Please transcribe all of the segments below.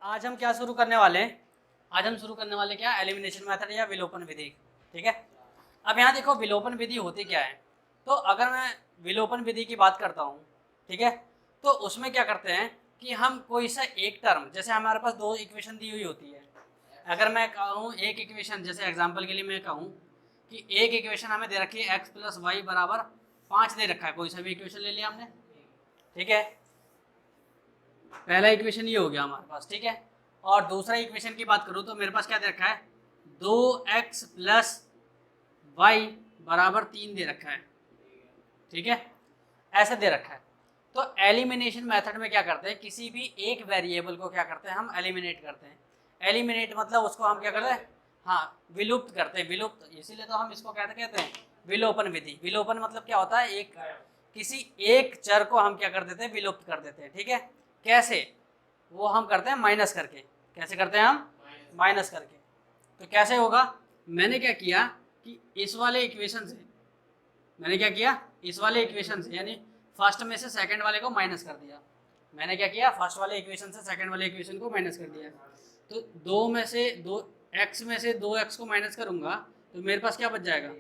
आज हम क्या शुरू करने वाले हैं? आज हम शुरू करने वाले क्या, एलिमिनेशन मेथड या विलोपन विधि। ठीक है, अब यहाँ देखो विलोपन विधि होती क्या है। तो अगर मैं विलोपन विधि की बात करता हूँ, ठीक है, तो उसमें क्या करते हैं कि हम कोई सा एक टर्म, जैसे हमारे पास दो इक्वेशन दी हुई होती है। अगर मैं कहूँ एक इक्वेशन, जैसे एग्जांपल के लिए मैं कहूँ कि एक इक्वेशन हमें दे रखी है x + y = 5 दे रखा है, कोई सा भी इक्वेशन ले लिया हमने। ठीक है, पहला इक्वेशन ये हो गया हमारे पास। ठीक है, और दूसरा इक्वेशन की बात करूँ तो मेरे पास क्या दे रखा है, 2x + y = 3 दे रखा है। ठीक है, ऐसे दे रखा है। तो एलिमिनेशन मेथड में क्या करते हैं, किसी भी एक वेरिएबल को क्या करते हैं, हम एलिमिनेट करते हैं। एलिमिनेट मतलब उसको हम क्या करते हैं, हाँ, विलुप्त करते हैं। विलुप्त इसीलिए तो हम इसको कहते हैं विलोपन विधि। विलोपन मतलब क्या होता है, एक किसी एक चर को हम क्या कर देते हैं, विलुप्त कर देते हैं। ठीक है, कैसे, वो हम करते हैं माइनस करके। कैसे करते हैं हम, माइनस करके। तो कैसे होगा, मैंने क्या किया कि इस वाले इक्वेशन से, मैंने क्या किया, इस वाले इक्वेशन से यानी फर्स्ट में से सेकंड वाले को माइनस कर दिया। मैंने क्या किया, फर्स्ट वाले इक्वेशन से सेकंड वाले इक्वेशन को माइनस कर दिया। तो दो में से दो एक्स में से 2x को माइनस करूंगा तो मेरे पास क्या बच जाएगा,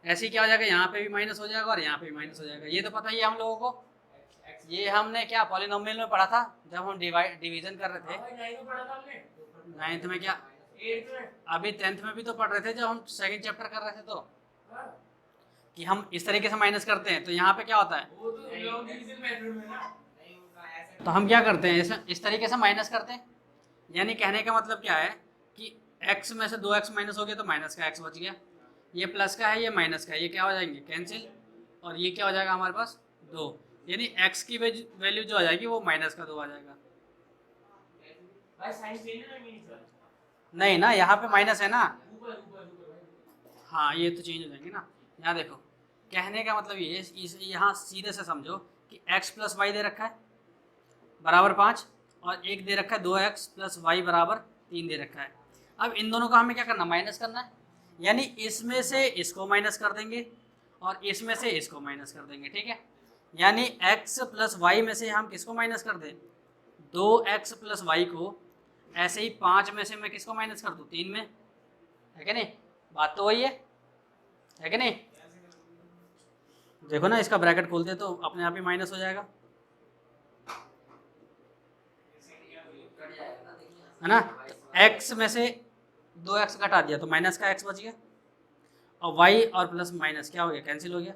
ऐसे ही क्या हो जाएगा, यहाँ पे भी माइनस हो जाएगा और यहाँ पे भी माइनस हो जाएगा। ये तो पता ही है हम लोगों को, ये हमने क्या पॉलिनोमियल में पढ़ा था जब हम डिवीजन कर रहे थे। 9th में क्या, अभी 10th में भी तो पढ़ रहे थे जब हम सेकंड चैप्टर कर रहे थे, तो कि हम इस तरीके से माइनस करते हैं। तो यहाँ पे क्या होता है, तो हम क्या करते हैं, इस तरीके से माइनस करते हैं। यानी कहने का मतलब क्या है कि x में से 2x माइनस हो गया तो माइनस का x बच गया, ये प्लस का है ये माइनस का है, ये क्या हो जाएंगे कैंसिल, और ये क्या हो जाएगा हमारे पास 2। यानी x की वैल्यू जो आ जाएगी वो माइनस का 2 आ जाएगा। नहीं ना, यहाँ पे माइनस है ना, हाँ ये तो चेंज हो जाएंगे ना। यहाँ देखो, कहने का मतलब ये, यहाँ सीधे से समझो कि x + y दे रखा है बराबर 5 और एक दे रखा है 2x + y = 3 दे रखा है। अब इन दोनों का हमें क्या करना, माइनस करना है। यानी इसमें से इसको माइनस कर देंगे और इसमें से इसको माइनस कर देंगे। ठीक है, यानी x + y में से हम किसको माइनस कर दें, 2x + y को। ऐसे ही 5 में से मैं किसको माइनस कर दूँ, 3 में, है कि नहीं, बात तो वही है कि नहीं। देखो ना, इसका ब्रैकेट खोलते तो अपने आप ही माइनस हो जाएगा, है ना। तो x में से 2x घटा दिया तो माइनस का x बच गया, और y और प्लस माइनस क्या हो गया, कैंसिल हो गया।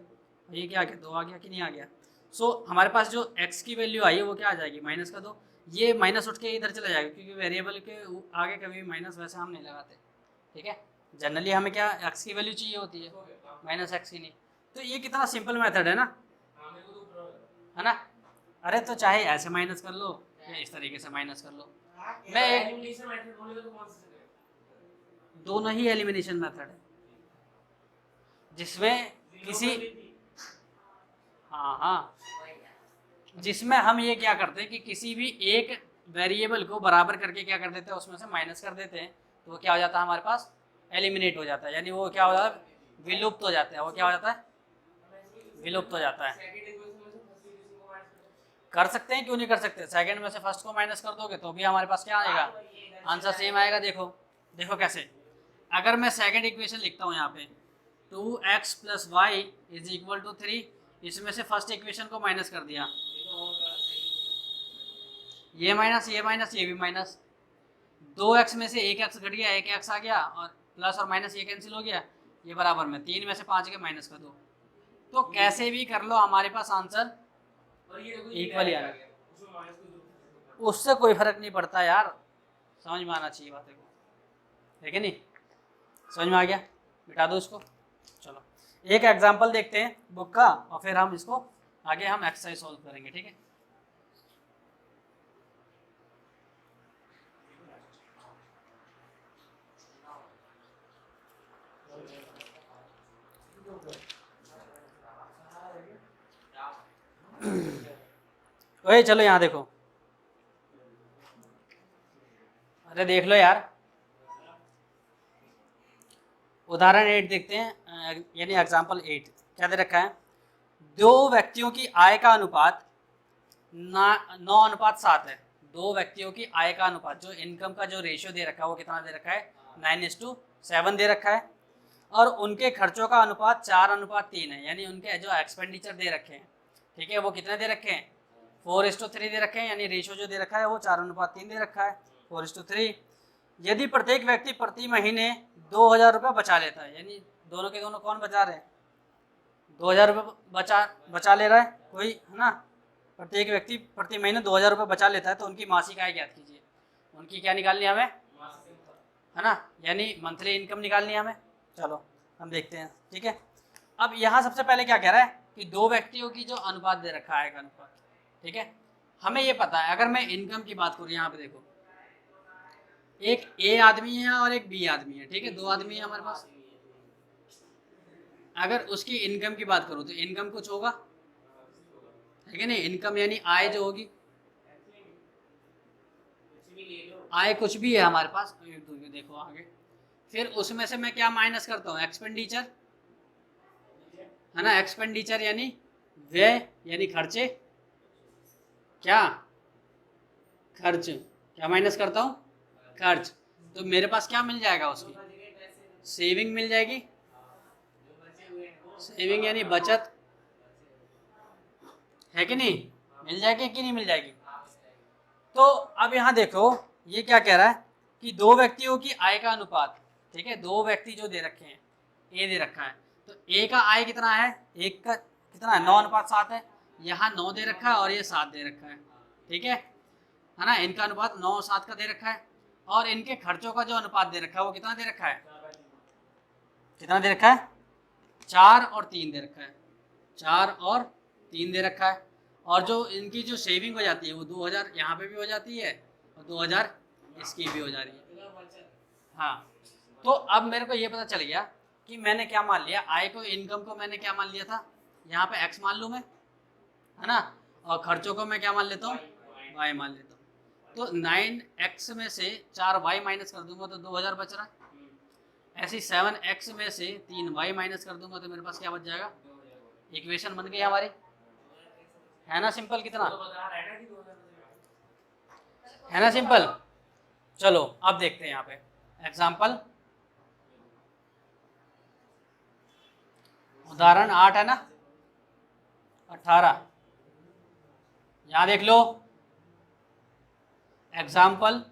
ये क्या आ गया, 2 आ गया कि नहीं आ गया। सो हमारे पास जो x की वैल्यू आई है वो क्या आ जाएगी, माइनस का 2। ये माइनस उठ के इधर चला जाएगा क्योंकि वेरिएबल के आगे कभी माइनस वैसे हम नहीं लगाते। ठीक है, जनरली हमें क्या x की वैल्यू चाहिए होती है, माइनस x की नहीं। तो ये कितना सिंपल मेथड है ना, है ना। अरे तो चाहे ऐसे माइनस कर लो या इस तरीके से माइनस कर लो, मैं दोनों ही एलिमिनेशन मेथड है जिसमें किसी, हाँ हाँ, जिसमें हम ये क्या करते हैं कि किसी भी एक वेरिएबल को बराबर करके क्या कर देते हैं, उसमें से माइनस कर देते हैं। तो वो क्या हो जाता है हमारे पास, एलिमिनेट हो जाता है। यानी वो क्या हो जाता है, विलुप्त हो जाता है। वो क्या हो जाता है, विलुप्त हो जाता है। कर सकते हैं, क्यों नहीं कर सकते। सेकंड में से फर्स्ट को माइनस कर दोगे तो भी हमारे पास क्या आएगा, आंसर सेम आएगा। देखो देखो कैसे, अगर मैं सेकंड इक्वेशन लिखता हूँ यहाँ पे 2x + y = 3, इसमें से फर्स्ट इक्वेशन को माइनस कर दिया, ये माइनस ये भी माइनस, 2x में से एक x घट गया, एक x आ गया, और प्लस और माइनस ये कैंसिल हो गया, ये बराबर में 3 में से 5 के माइनस कर दो। तो कैसे भी कर लो हमारे पास आंसर इक्वल ही आएगा, उससे कोई फर्क नहीं पड़ता यार, समझ में आना चाहिए बातें को, ठीक है नहीं। समझ में आ गया, बिठा दो इसको। चलो एक एग्जांपल देखते हैं बुक का और फिर हम इसको आगे हम एक्सरसाइज सॉल्व करेंगे। ठीक है, ओए चलो यहाँ देखो, अरे देख लो यार, उदाहरण 8 देखते हैं, यानी एग्जांपल 8 क्या दे रखा है, 2 व्यक्तियों की आय का अनुपात 9:7 है। दो व्यक्तियों की आय का अनुपात, जो इनकम का जो रेशियो दे रखा है वो कितना दे रखा है, 9:7 दे रखा है, और उनके खर्चों का अनुपात 4:3 है, यानी उनके जो एक्सपेंडिचर दे रखे हैं, ठीक है, वो कितने दे रखे हैं, 4:3 दे रखे हैं, यानी रेशियो जो दे रखा है वो 4:3 दे रखा है, 4:3। यदि प्रत्येक व्यक्ति प्रति महीने 2,000 रुपये बचा लेता है, यानी दोनों के दोनों कौन बचा रहे हैं, 2,000 रुपये बचा ले रहा है कोई, है ना, प्रत्येक व्यक्ति प्रति महीने 2,000 रुपये बचा लेता है, तो उनकी मासिक आय ज्ञात कीजिए। उनकी क्या निकालनी है हमें, है ना, यानी मंथली इनकम निकालनी है हमें। चलो हम देखते हैं, ठीक है। अब यहाँ सबसे पहले क्या कह रहा है कि दो व्यक्तियों की जो अनुपात दे रखा है, अनुपात, ठीक है, हमें ये पता है। अगर मैं इनकम की बात करूँ, यहाँ पे देखो, एक ए आदमी है और एक बी आदमी है, ठीक है, दो आदमी है हमारे पास। अगर उसकी इनकम की बात करूँ तो इनकम कुछ होगा, ठीक है नहीं, इनकम यानी आय जो होगी, आय कुछ भी है हमारे पास, देखो आगे, फिर उसमें से मैं क्या माइनस करता हूँ, एक्सपेंडिचर, है ना, एक्सपेंडिचर यानी व्यय, यानी खर्चे, क्या खर्च, क्या माइनस करता हूँ, खर्च। तो मेरे पास क्या मिल जाएगा, उसकी सेविंग मिल जाएगी, सेविंग यानी बचत, है कि नहीं, मिल जाएगी कि नहीं मिल जाएगी। तो अब यहाँ देखो ये क्या कह रहा है कि दो व्यक्तियों की आय का अनुपात, ठीक है, दो व्यक्ति जो दे रखे हैं, ए दे रखा है, तो ए का आय कितना है, एक का कितना है, 9:7 है, यहाँ 9 दे रखा है और ये 7 दे रखा है, ठीक है ना, इनका अनुपात 9:7 का दे रखा है, और इनके खर्चों का जो अनुपात दे रखा है वो कितना दे रखा है, कितना दे रखा है, 4 और 3 दे रखा है, 4 और 3 दे रखा है, और जो इनकी जो सेविंग हो जाती है वो 2,000 यहाँ पे भी हो जाती है और 2,000 इसकी भी हो जा रही है। हाँ, तो अब मेरे को ये पता चल गया कि मैंने क्या मान लिया, आय को, इनकम को मैंने क्या मान लिया था, यहाँ पे x मान लूँ मैं, है ना, और खर्चों को मैं क्या मान लेता हूँ, y मान लेता हूँ। तो 9x में से 4y माइनस कर दूंगा तो 2,000 बच रहा है। ऐसे 7x में से 3y माइनस कर दूंगा तो मेरे पास क्या बच जाएगा, इक्वेशन बन गई हमारी, है ना सिंपल, कितना है ना सिंपल। चलो अब देखते हैं यहाँ पे एग्जाम्पल, उदाहरण 8 है ना, 18, यहाँ देख लो एग्जाम्पल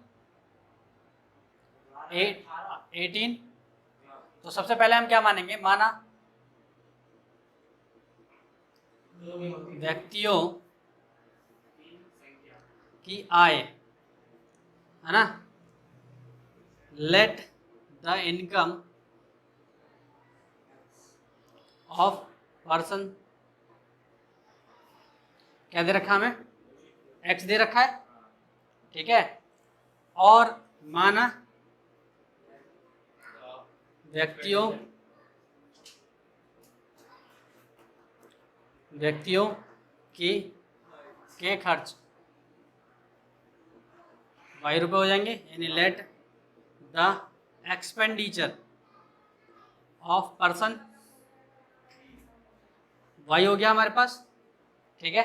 18। तो सबसे पहले हम क्या मानेंगे, माना व्यक्तियों की आय, है ना, let the income of person, क्या दे रखा हमें, x दे रखा है, ठीक है, और माना व्यक्तियों के खर्च y रुपये हो जाएंगे, यानी let the expenditure of person y हो गया हमारे पास, ठीक है।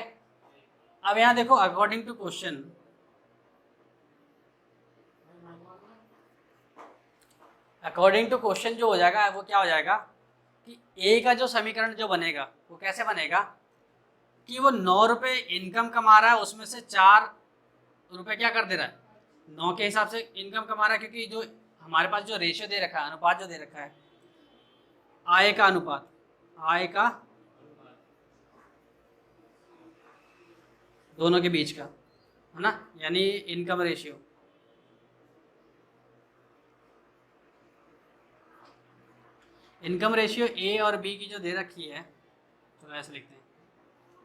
अब यहाँ देखो according to question, according to question जो हो जाएगा वो क्या हो जाएगा कि ए का जो समीकरण जो बनेगा वो कैसे बनेगा कि वो 9 रुपये इनकम कमा रहा है, उसमें से 4 रुपये क्या कर दे रहा है, 9 के हिसाब से इनकम कमा रहा है, क्योंकि जो हमारे पास जो रेशियो दे रखा है, अनुपात जो दे रखा है, आय का अनुपात, आय का दोनों के बीच का, है ना, यानी income ratio, income ratio A और बी की जो दे रखी है, तो ऐसे लिखते हैं,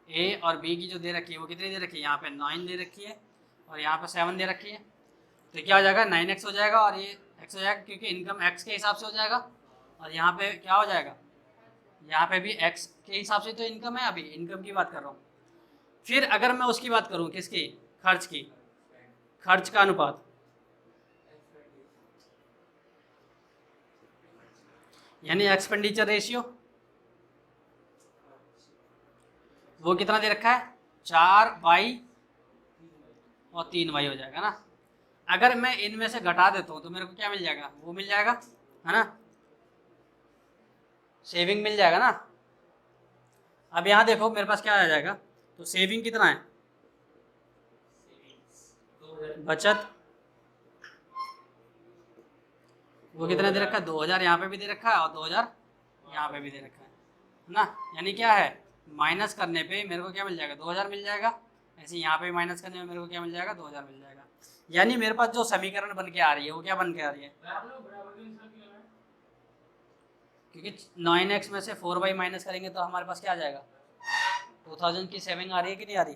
ए और बी की जो दे रखी है वो कितनी दे रखी है, यहाँ पे 9 दे रखी है और यहाँ पे 7 दे रखी है, तो क्या हो जाएगा, 9x हो जाएगा और ये x हो जाएगा, क्योंकि इनकम x के हिसाब से हो जाएगा, और यहाँ पे क्या हो जाएगा, यहाँ पे भी x के हिसाब से तो इनकम है, अभी इनकम की बात कर रहा हूँ। फिर अगर मैं उसकी बात करूँ, किसकी, खर्च की, खर्च का अनुपात, यानी एक्सपेंडिचर रेशियो, वो कितना दे रखा है, 4/3, और 3y हो जाएगा ना। अगर मैं इनमें से घटा देता हूँ तो मेरे को क्या मिल जाएगा, वो मिल जाएगा, है ना, सेविंग मिल जाएगा ना। अब यहाँ देखो मेरे पास क्या आ जाएगा, तो सेविंग कितना है, बचत वो कितना दे रखा है, 2000 यहाँ पे भी दे रखा है और 2000 यहाँ पे भी दे रखा है ना। यानी क्या है, माइनस करने पे मेरे को क्या मिल जाएगा, 2000 मिल जाएगा। ऐसे यहाँ पे माइनस करने में मेरे को क्या मिल जाएगा, 2000 मिल जाएगा। यानी मेरे पास जो समीकरण बन के आ रही है वो क्या बन के आ रही है, क्योंकि 9x में से 4y माइनस करेंगे तो हमारे पास क्या आ जाएगा, 2000 की सेविंग आ रही है कि नहीं आ रही।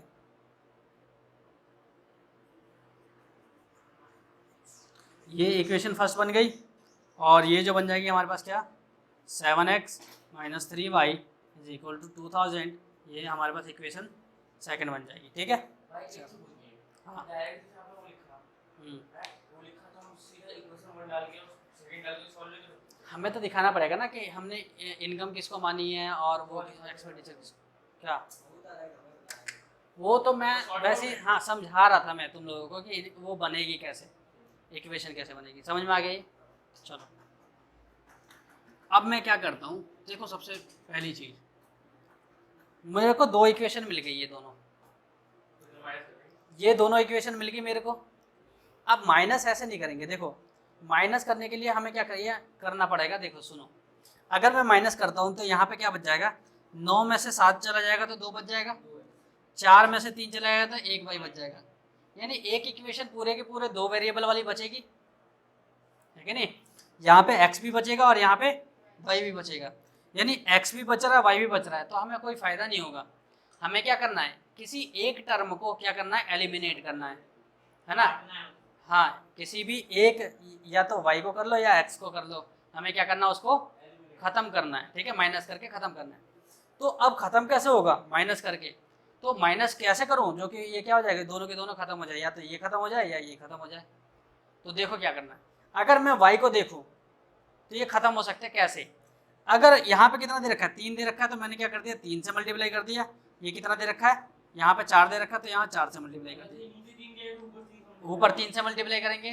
ये इक्वेशन फर्स्ट बन गई। और ये जो बन जाएगी हमारे पास क्या, 7x minus 3y is equal to 2000, ये हमारे पास इक्वेशन सेकंड बन जाएगी। ठीक है, हाँ हमें तो दिखाना पड़ेगा ना कि हमने इनकम किसको मानी है और वो एक्सपेंडिचर किसको, क्या वो तो मैं वैसे हाँ समझा रहा था मैं तुम लोगों को कि वो बनेगी कैसे, इक्वेशन कैसे बनेगी, समझ में आ गई। चलो अब मैं क्या करता हूँ, देखो सबसे पहली चीज मेरे को दो इक्वेशन मिल गई, ये दोनों इक्वेशन मिल गई मेरे को। अब माइनस ऐसे नहीं करेंगे, देखो माइनस करने के लिए हमें क्या करिए करना पड़ेगा, देखो सुनो, अगर मैं माइनस करता हूँ तो यहाँ पे क्या बच जाएगा, 9 में से 7 चला जाएगा तो 2 बच जाएगा, 4 में से 3 चला जाएगा तो 1 y बच जाएगा। यानी एक इक्वेशन पूरे के पूरे 2 वेरिएबल वाली बचेगी, है कि नहीं। यहाँ पे x भी बचेगा और यहाँ पे y भी बचेगा, यानी x भी बच रहा है y भी बच रहा है, तो हमें कोई फायदा नहीं होगा। हमें क्या करना है, किसी एक टर्म को क्या करना है, एलिमिनेट करना है ना। हाँ किसी भी एक, या तो y को कर लो या x को कर लो, हमें क्या करना है, उसको खत्म करना है। ठीक है, माइनस करके खत्म करना है। तो अब खत्म कैसे होगा, माइनस करके, तो माइनस कैसे करूं जो कि ये क्या हो जाएगा, दोनों के दोनों खत्म हो जाए, या तो ये खत्म हो जाए या ये खत्म हो जाए। तो देखो क्या करना है, अगर मैं y को देखूं तो ये खत्म हो सकते हैं कैसे, अगर यहाँ पे कितना दे रखा है, 3 दे रखा है, तो मैंने क्या कर दिया, 3 से मल्टीप्लाई कर दिया। ये कितना दे रखा है, यहाँ पे 4 दे रखा है, तो यहाँ 4 से मल्टीप्लाई कर दिया। ऊपर 3 से मल्टीप्लाई करेंगे,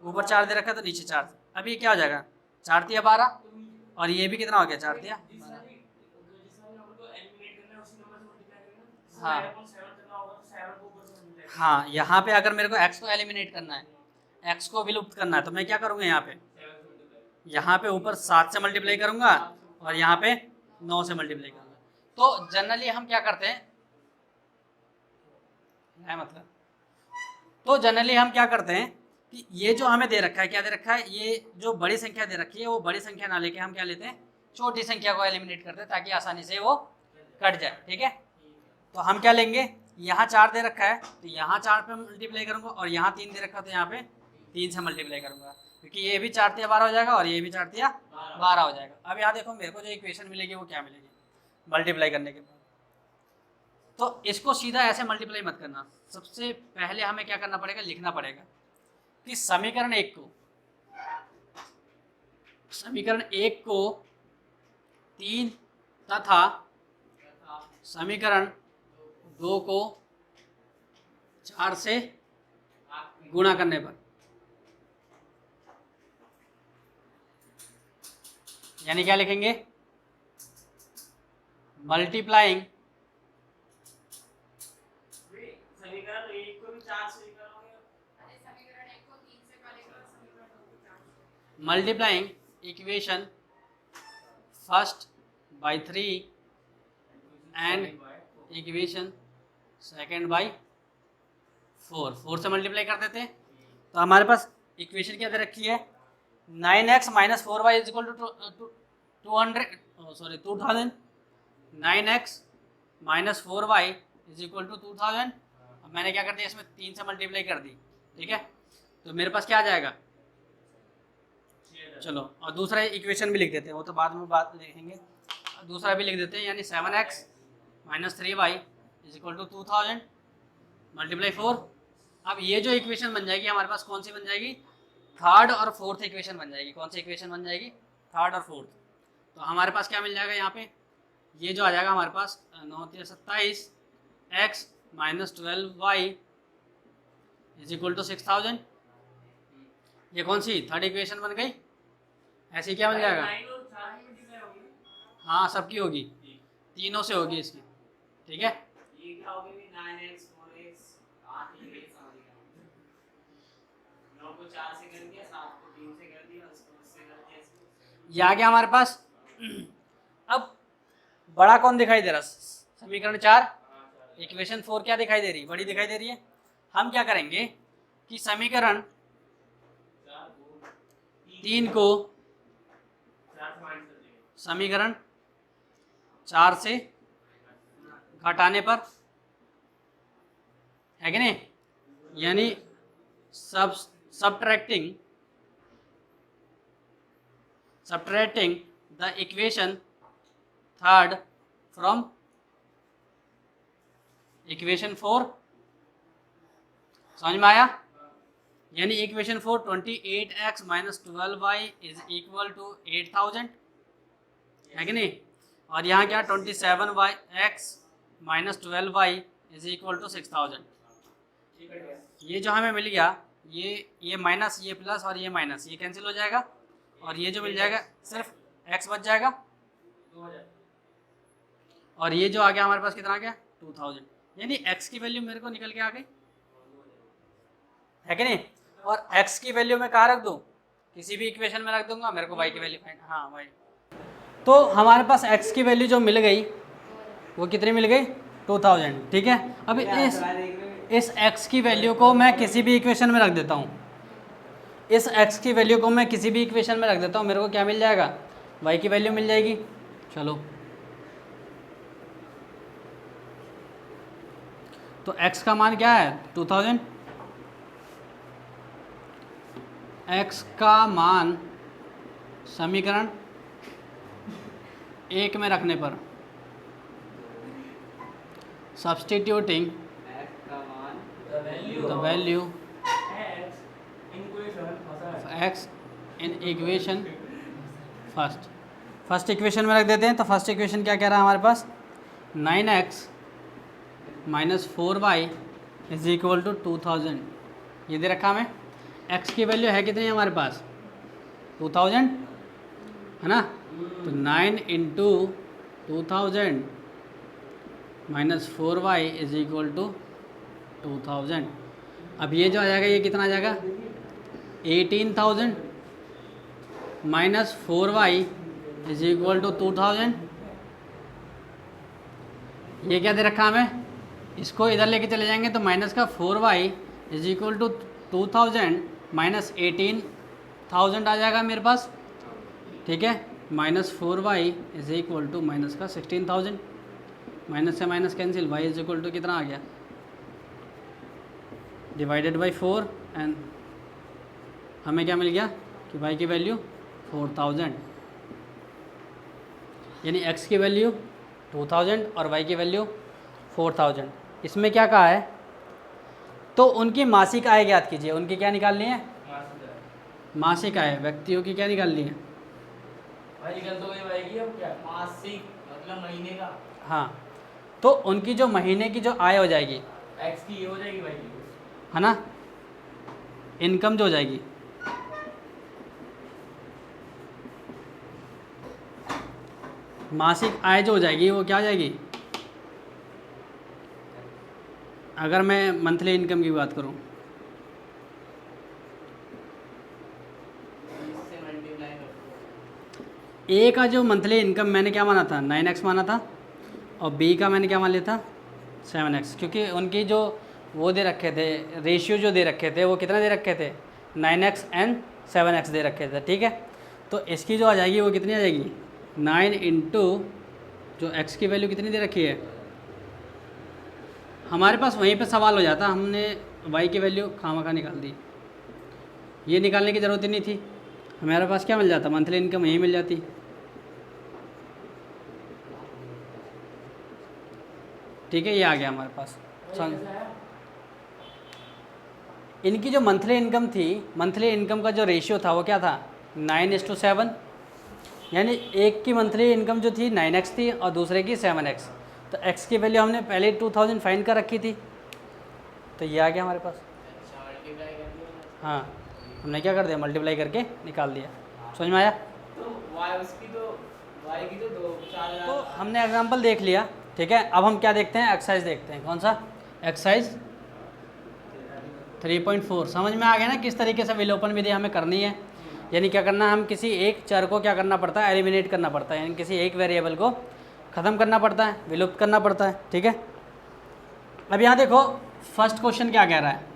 ऊपर 4 दे रखा है तो नीचे 4। अभी ये क्या हो जाएगा, 4 तिया 12, और ये भी कितना हो गया, 4 तिया 12। हाँ हाँ, यहाँ पे अगर मेरे को x को एलिमिनेट करना है, x को विलुप्त करना है, तो मैं क्या करूँगा, यहाँ पे ऊपर 7 से मल्टीप्लाई करूँगा और यहाँ पे 9 से मल्टीप्लाई करूँगा। तो जनरली हम क्या करते हैं, मतलब तो जनरली हम क्या करते हैं कि ये जो हमें दे रखा है, क्या दे रखा है, ये जो बड़ी संख्या दे रखी है वो बड़ी संख्या ना लेके हम क्या लेते हैं, छोटी संख्या को एलिमिनेट करते हैं ताकि आसानी से वो कट जाए। ठीक है, तो हम क्या लेंगे, यहाँ 4 दे रखा है तो यहाँ 4 पे मल्टीप्लाई करूँगा, और यहाँ 3 दे रखा है तो यहाँ पे 3 से मल्टीप्लाई करूँगा, क्योंकि ये भी 4 तिया 12 हो जाएगा और ये भी 4 तिया 12 हो जाएगा। अब यहाँ देखो मेरे को जो इक्वेशन मिलेगी वो क्या मिलेगी, मल्टीप्लाई करने के बाद। तो इसको सीधा ऐसे मल्टीप्लाई मत करना, सबसे पहले हमें क्या करना पड़ेगा, लिखना पड़ेगा कि समीकरण 1 को 3 तथा समीकरण 2 को 4 से गुणा करने पर, यानी क्या लिखेंगे, multiplying multiplying equation first by 3 and equation second by 4 से मल्टीप्लाई कर देते हैं। तो हमारे पास इक्वेशन क्या दे रखी है, 9x minus 4y is equal to 2000, 9x minus 4y is equal to 2000। अब मैंने क्या कर दिया, इसमें 3 से मल्टीप्लाई कर दी। ठीक है, तो मेरे पास क्या आ जाएगा, चलो और दूसरा इक्वेशन भी लिख देते हैं, वो तो बाद में बात लिखेंगे, दूसरा भी लिख देते हैं, यानी 7x minus 3y is equal to 2000 multiply 4। अब ये जो इक्वेशन बन जाएगी हमारे पास, कौन सी बन जाएगी, थर्ड और फोर्थ इक्वेशन बन जाएगी। कौन सी इक्वेशन बन जाएगी, थर्ड और फोर्थ। तो हमारे पास क्या मिल जाएगा, यहाँ पे ये जो आ जाएगा हमारे पास 9 × 27 x minus 12y is equal to 6000। ये कौन सी थर्ड इक्वेशन बन गई? ऐसे क्या बन जाएगा? हाँ सबकी होगी, तीनों से होगी इसकी, ठीक है। ये आ गया हमारे पास। अब बड़ा कौन दिखाई दे रहा? समीकरण 4, इक्वेशन 4 क्या दिखाई दे रही? बड़ी दिखाई दे रही है। हम क्या करेंगे कि समीकरण 3 को समीकरण 4 से घटाने पर, है कि नहीं, यानी subtracting the equation third from equation 4, समझ में आया? यानी equation 4 28x minus 12y is equal to 8000, है कि नहीं, और यहाँ क्या 27x minus 12y is equal to 6000। ये जो हमें मिल गया, ये माइनस, ये प्लस और ये माइनस, ये कैंसिल हो जाएगा और ये जो मिल जाएगा सिर्फ x बच जाएगा, और ये जो आ गया हमारे पास कितना आ गया 2000, यानी x की वैल्यू मेरे को निकल के आ गई, है कि नहीं। और x की वैल्यू मैं कहाँ रख दूँ? किसी भी इक्वेशन में रख दूंगा, मेरे को y की वैल्यू फाइंड, हाँ y। तो हमारे पास x की वैल्यू जो मिल गई वो कितनी मिल गई? 2000, ठीक है। अब इस x की वैल्यू को मैं किसी भी इक्वेशन में रख देता हूँ, इस x की वैल्यू को मैं किसी भी इक्वेशन में रख देता हूँ, मेरे को क्या मिल जाएगा? y की वैल्यू मिल जाएगी। चलो, तो x का मान क्या है? 2000। x का मान समीकरण 1 में रखने पर, substituting the value x in equation first equation में रख देते हैं। तो फर्स्ट इक्वेशन क्या कह रहा है हमारे पास? 9x minus 4y is equal to 2000, ये दे रखा हमें। x की वैल्यू है कितनी हमारे पास? 2000, है ना। तो 9 into 2000 minus 4y is equal to 2000। अब ये जो आ जाएगा, ये कितना आ जाएगा? 18000 minus 4y is equal to 2000। ये क्या दे रखा हमें? इसको इधर लेके चले जाएंगे तो माइनस का 4y is equal to 2000 minus 18000 आ जाएगा मेरे पास, ठीक है। Minus 4y is equal to minus का 16000, माइनस से minus cancel, y is equal to कितना आ गया? डिवाइडेड बाई 4, एंड हमें क्या मिल गया कि y की वैल्यू 4000, यानी x की वैल्यू 2000 और y की वैल्यू 4000। इसमें क्या कहा है? तो उनकी मासिक आय ज्ञात कीजिए। उनकी क्या निकालनी है? मासिक आय, व्यक्तियों की क्या निकालनी है? मासिक मतलब महीने का। हाँ, तो उनकी जो महीने की जो आय हो जाएगी, एक्स की ये हो जाएगी भाई, है ना, इनकम जो हो जाएगी, मासिक आय जो हो जाएगी वो क्या हो जाएगी? अगर मैं मंथली इनकम की बात करूं, ए का जो मंथली इनकम मैंने क्या माना था? 9x माना था, और बी का मैंने क्या मान लिया था? 7x, क्योंकि उनकी जो वो दे रखे थे, रेशियो जो दे रखे थे वो कितना दे रखे थे? 9x एंड 7x दे रखे थे, ठीक है। तो इसकी जो आ जाएगी वो कितनी आ जाएगी? 9 इंटू जो x की वैल्यू कितनी दे रखी है, हमारे पास वहीं पे सवाल हो जाता, हमने y की वैल्यू खामखा निकाल दी, ये निकालने की ज़रूरत ही नहीं थी, हमारे पास क्या मिल जाता? मंथली इनकम यही मिल जाती। ठीक है, ये आ गया हमारे पास। इनकी जो मंथली इनकम थी, मंथली इनकम का जो रेशियो था वो क्या था? 9:7, यानी एक की मंथली इनकम जो थी 9x थी और दूसरे की 7x। तो x की वैल्यू हमने पहले 2000 फाइंड कर रखी थी, तो ये आ गया हमारे पास। हाँ, हमने क्या कर दिया, मल्टीप्लाई करके निकाल दिया। समझ में आया? तो वाई उसकी तो वाई की तो 4,000। तो हमने एग्जाम्पल देख लिया, ठीक है। अब हम क्या देखते हैं, एक्सरसाइज देखते हैं। कौन सा? एक्सरसाइज 3.4। समझ में आ गया ना किस तरीके से विलोपन विधि हमें करनी है। यानी क्या करना है, हम किसी एक चर को क्या करना पड़ता है, एलिमिनेट करना पड़ता है, यानी किसी एक वेरिएबल को ख़त्म करना पड़ता है, विलुप्त करना पड़ता है, ठीक है। अब यहाँ देखो फर्स्ट क्वेश्चन क्या कह रहा है।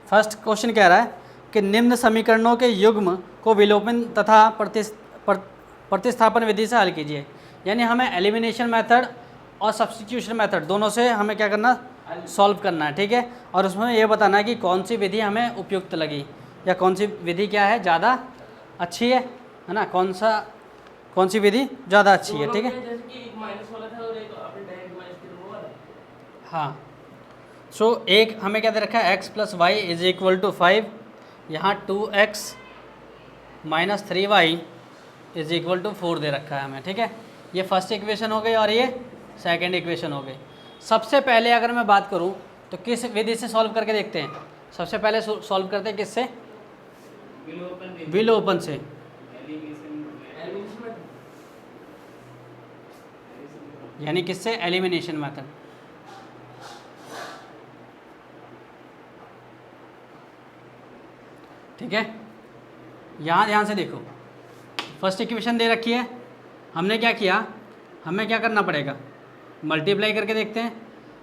फर्स्ट क्वेश्चन कह रहा है कि निम्न समीकरणों के युग्म को विलोपन तथा प्रतिस्थापन विधि से हल कीजिए। यानी हमें एलिमिनेशन मेथड और सब्स्टिट्यूशन मेथड दोनों से हमें क्या करना, सॉल्व करना है, ठीक है। और उसमें ये बताना है कि कौन सी विधि हमें उपयुक्त लगी, या कौन सी विधि क्या है ज़्यादा अच्छी है ना, कौन सी विधि ज़्यादा अच्छी है, ठीक है। जैसे कि एक माइनस वाला था और एक अपने डायरेक्ट माइनस के वो वाला। हाँ, सो एक हमें क्या दे रखा है, x + y = 5, यहाँ 2x - 3y = 4 दे रखा है हमें, ठीक है। ये फर्स्ट इक्वेशन हो गई और ये सेकंड इक्वेशन हो गई। सबसे पहले अगर मैं बात करूँ तो किस विधि से सॉल्व करके देखते हैं। सबसे पहले सॉल्व करते हैं किससे, विलोपन से। यानी किससे, एलिमिनेशन मेथड। ठीक है, यहाँ ध्यान से देखो, फर्स्ट इक्वेशन दे रखी है, हमने क्या किया, हमें क्या करना पड़ेगा, मल्टीप्लाई करके देखते हैं।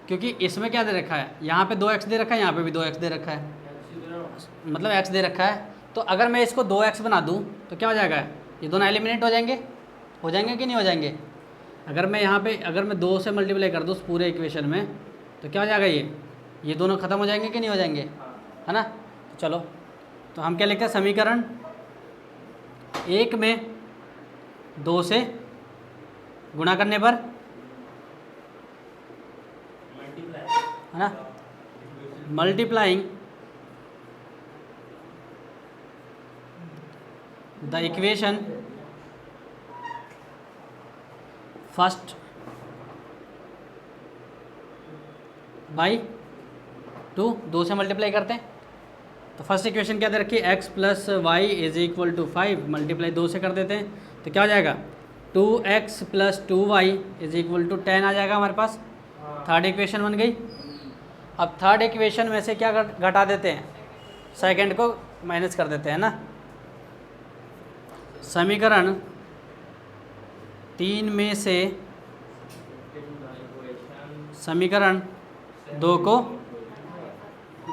क्योंकि इसमें क्या दे रखा है, यहाँ पे 2x दे रखा है, यहाँ पे भी 2x दे रखा है, मतलब x दे रखा है। तो अगर मैं इसको 2x बना दूँ तो क्या हो जाएगा, ये दोनों एलिमिनेट हो जाएंगे कि नहीं हो जाएंगे। अगर मैं यहाँ पे अगर मैं 2 से मल्टीप्लाई कर दूँ उस पूरे इक्वेशन में तो क्या हो जाएगा, ये दोनों ख़त्म हो जाएंगे कि नहीं हो जाएंगे, है ना। तो चलो, तो हम क्या लिखते हैं, समीकरण 1 में 2 से गुणा करने पर, है ना, multiplying the equation first by 2 से मल्टीप्लाई करते हैं। तो फर्स्ट इक्वेशन क्या दे रखी है, x + y = 5, मल्टीप्लाई 2 से कर देते हैं तो क्या हो जाएगा, 2x + 2y = 10 आ जाएगा हमारे पास। थर्ड इक्वेशन बन गई। अब थर्ड इक्वेशन में से क्या घटा देते हैं, सेकंड को माइनस कर देते हैं ना। समीकरण 3 में से समीकरण 2 को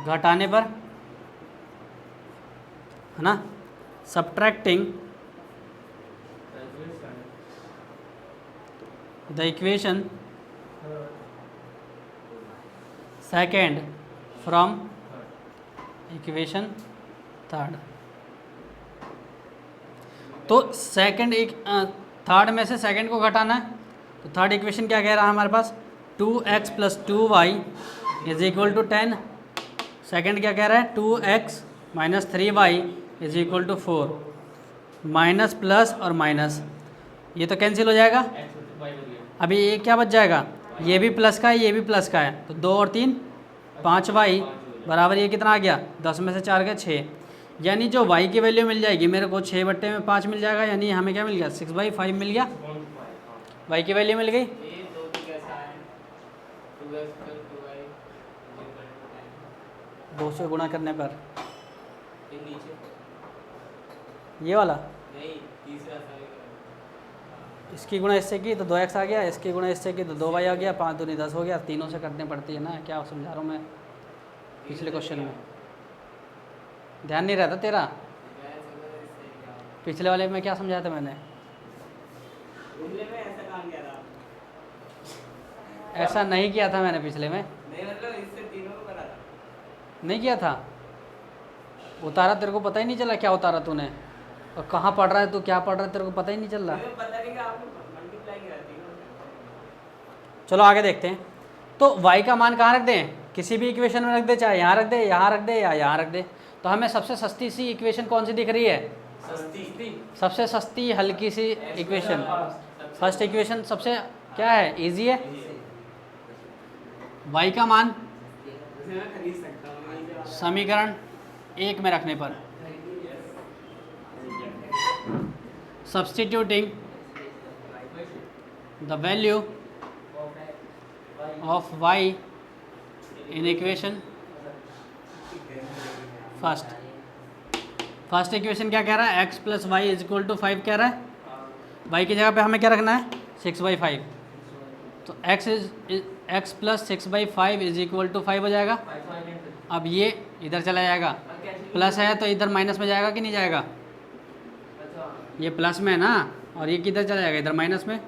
घटाने पर, है ना, subtracting the equation second from equation third. तो थर्ड में से सेकंड को घटाना है। तो थर्ड इक्वेशन क्या कह रहा है हमारे पास, 2x + 2y = 10। सेकंड क्या कह रहा है, 2x - 3y = 4। माइनस प्लस और माइनस ये तो कैंसिल हो जाएगा। अभी ये क्या बच जाएगा, ये भी प्लस का है, ये भी प्लस का है, तो 2 और 3 5y बराबर ये कितना आ गया, 10 में से 4 गया 6। यानी जो y की वैल्यू मिल जाएगी मेरे को 6/5 मिल जाएगा, यानी हमें क्या मिल गया, 6/5 मिल गया, y की वैल्यू मिल गई। 2 से गुणा करने पर ये वाला, इसकी गुणा इससे की तो 2x आ गया, इसकी गुणा इससे की तो 2y आ गया, 5 दूनी 10 हो गया। तीनों से करनी पड़ती है ना, क्या समझा रहा हूँ मैं पिछले क्वेश्चन में, ध्यान नहीं रहता तेरा। पिछले वाले में क्या समझाया था मैंने, ऐसा नहीं किया था मैंने पिछले में, नहीं किया था, उतारा तेरे को पता ही नहीं चला क्या उतारा तूने, और कहाँ पढ़ रहा है तू, क्या पढ़ रहा है तेरे को पता ही नहीं चल रहा। चलो आगे देखते हैं। तो y का मान कहाँ रख दें, किसी भी इक्वेशन में रख दे, चाहे यहाँ रख दे, यहाँ रख दे या यहाँ रख दे। तो हमें सबसे सस्ती सी इक्वेशन कौन सी दिख रही है, सबसे सस्ती हल्की सी इक्वेशन, फर्स्ट इक्वेशन सबसे क्या है, इजी है। y का मान समीकरण 1 में रखने पर। Substituting the value of y in equation first equation क्या कह रहा है, x plus y is equal to 5 कह रहा है। y की जगह पे हमें क्या रखना है, 6/5। तो x plus 6/5 is equal to 5 हो जाएगा। अब ये इधर चला जाएगा, प्लस है तो इधर माइनस में जाएगा कि नहीं जाएगा, ये प्लस में है ना, और ये किधर चला जाएगा, इधर माइनस में।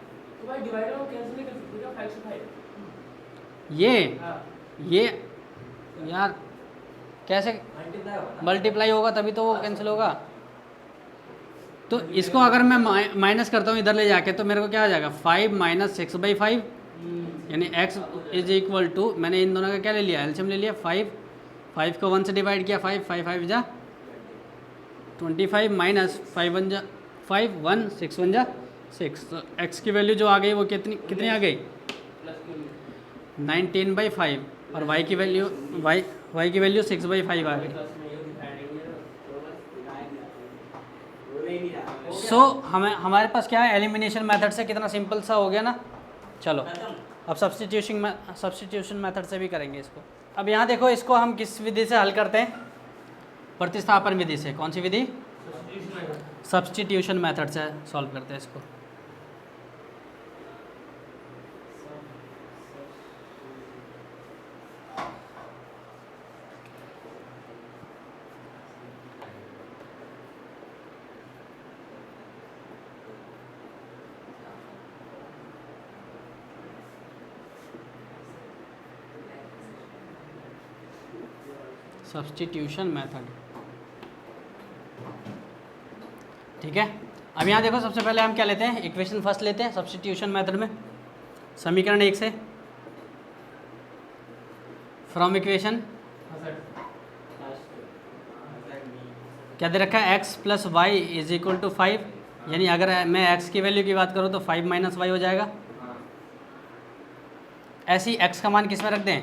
ये यार कैसे मल्टीप्लाई होगा, तभी तो वो कैंसिल होगा। तो इसको अगर मैं माइनस करता हूँ इधर ले जाके, तो मेरे को क्या आ जाएगा, 5 माइनस 6/5, यानी x इज इक्वल टू, मैंने इन दोनों का क्या ले लिया, एलसीएम ले लिया, 5 को 1 से डिवाइड किया, 5 5 जा 25 माइनस 5 1 जा 5 1 6 1 जा 6। तो x की वैल्यू जो आ गई वो कितनी आ गई, 19/5, और y की वैल्यू y की वैल्यू 6/5 आ गई। सो हमारे पास क्या है, एलिमिनेशन मेथड से कितना सिंपल सा हो गया ना। चलो अब सब्स्टिट्यूशन मेथड से भी करेंगे इसको। अब यहाँ देखो, इसको हम किस विधि से हल करते हैं, प्रतिस्थापन विधि से। कौन सी विधि, सब्स्टिट्यूशन मेथड से सॉल्व करते हैं इसको। सब्स्टिट्यूशन मेथड, ठीक है। अब यहाँ देखो, सबसे पहले हम क्या लेते हैं, इक्वेशन फर्स्ट लेते हैं सब्स्टिट्यूशन मेथड में। समीकरण 1 से, फ्रॉम इक्वेशन क्या दे रखा है, x plus y is equal to 5, यानी अगर मैं x की वैल्यू की बात करूँ तो 5 माइनस वाई हो जाएगा। ऐसी x का मान किस में रख दें,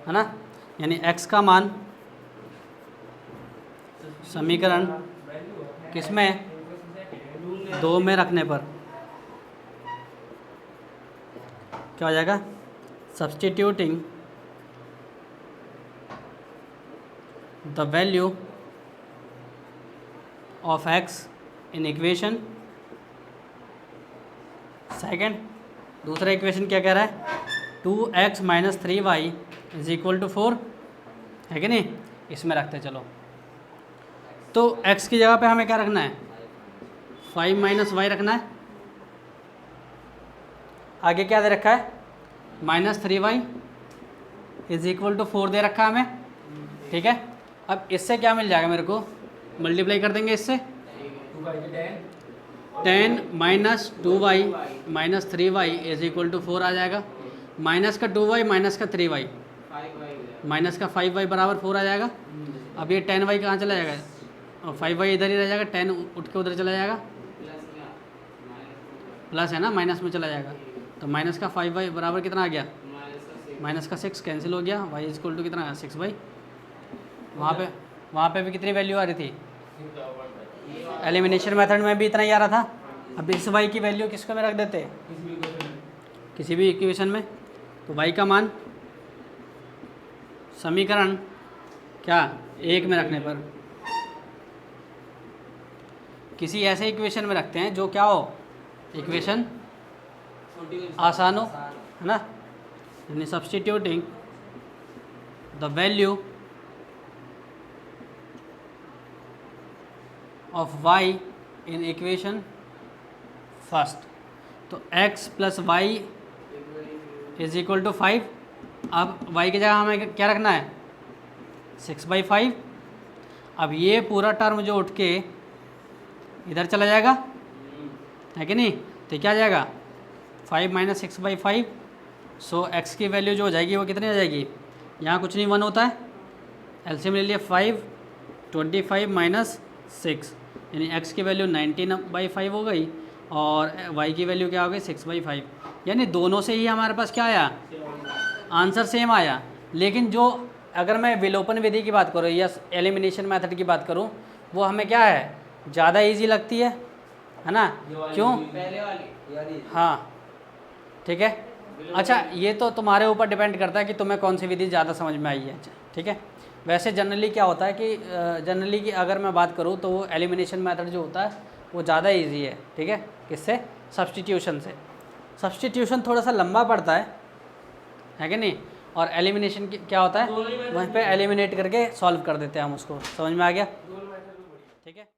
है ना, यानी x का मान समीकरण किस में, 2 में रखने पर क्या हो जाएगा, substituting the value of x in equation second. दूसरा इक्वेशन क्या कह रहा है, 2x minus 3y is equal to 4, है कि नहीं, इसमें रखते चलो। तो x की जगह पे हमें क्या रखना है, 5 माइनस वाई रखना है। आगे क्या दे रखा है, minus 3y is equal to 4 दे रखा है हमें, ठीक है। अब इससे क्या मिल जाएगा मेरे को, मल्टीप्लाई कर देंगे इससे, 10 minus 2y minus 3y is equal to 4 आ जाएगा। माइनस का 2y माइनस का 3y माइनस का 5y बराबर 4 आ जाएगा। अब ये 10y कहाँ चला जाएगा, और 5y इधर ही रह जाएगा, 10 उठ के उधर चला जाएगा, प्लस है ना, माइनस में चला जाएगा। तो माइनस का 5y बराबर कितना आ गया, माइनस का 6 कैंसिल हो गया, y इज इक्वल टू कितना, 6y। वहाँ पे भी कितनी वैल्यू आ रही थी, एलिमिनेशन मेथड में भी इतना ही आ रहा था। अब इस y की वैल्यू किसको में रख देते, किसी भी इक्वेशन में। तो y का मान समीकरण क्या, 1 में रखने पर, किसी ऐसे इक्वेशन में रखते हैं जो क्या हो, इक्वेशन आसान हो, है ना, यानी substituting the value of y in equation first. तो x plus y is equal to 5। अब y की जगह हमें क्या रखना है, 6/5। अब ये पूरा टर्म जो उठ के इधर चला जाएगा, है कि नहीं, तो क्या आ जाएगा, 5 माइनस 6/5। सो x की वैल्यू जो हो जाएगी वो कितनी आ जाएगी, यहाँ कुछ नहीं 1 होता है, एलसीएम ले लिया 5 25 माइनस 6, यानी x की वैल्यू 19/5 हो गई, और y की वैल्यू क्या हो गई, 6/5। यानी दोनों से ही हमारे पास क्या आया, आंसर सेम आया। लेकिन जो अगर मैं विलोपन विधि की बात करूँ या एलिमिनेशन मेथड की बात करूँ, वो हमें क्या है, ज़्यादा इजी लगती है ना? क्यों? पहले वाली हाँ, ठीक है। अच्छा, ये तो तुम्हारे ऊपर डिपेंड करता है कि तुम्हें कौन सी विधि ज़्यादा समझ में आई है, ठीक है। वैसे जनरली क्या होता है कि जनरली की अगर मैं बात करूँ तो वो एलिमिनेशन मेथड जो होता है वो ज़्यादा इजी है, ठीक है। किससे? सब्स्टिट्यूशन से। सब्स्टिट्यूशन थोड़ा सा लंबा पड़ता है कि नहीं, और एलिमिनेशन क्या होता है, वहीं पे एलिमिनेट करके सॉल्व कर देते हैं हम उसको। समझ में आ गया? ठीक है।